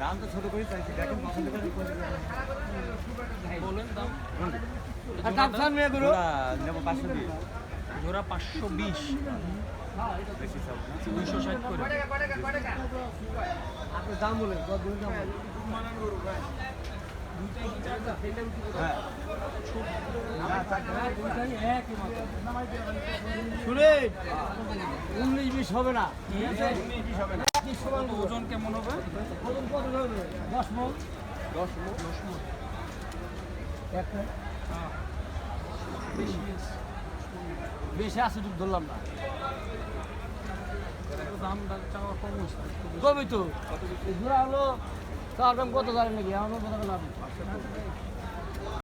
দাম তো ছোট করে চাইছি, দেখেন পছন্দ করে বলেন দাম। আর দাম সামনে নেবো 520, জোড়া 520, বেশি সব না। 260 করে। আপনি দাম বলেন, দাম হ্যাঁ শুনে 19-20 হবে না, 19-20 হবে না। ওজন কেমন হবে? ওজন কত হবে? 10 মণ। 10 মণ। একটা বেশি আছে তো ধরলাম না। দাম চাওয়া কম হচ্ছে। কমই তো জোড়া হলো তার দাম কত জানেন নাকি? আমার কত লাভ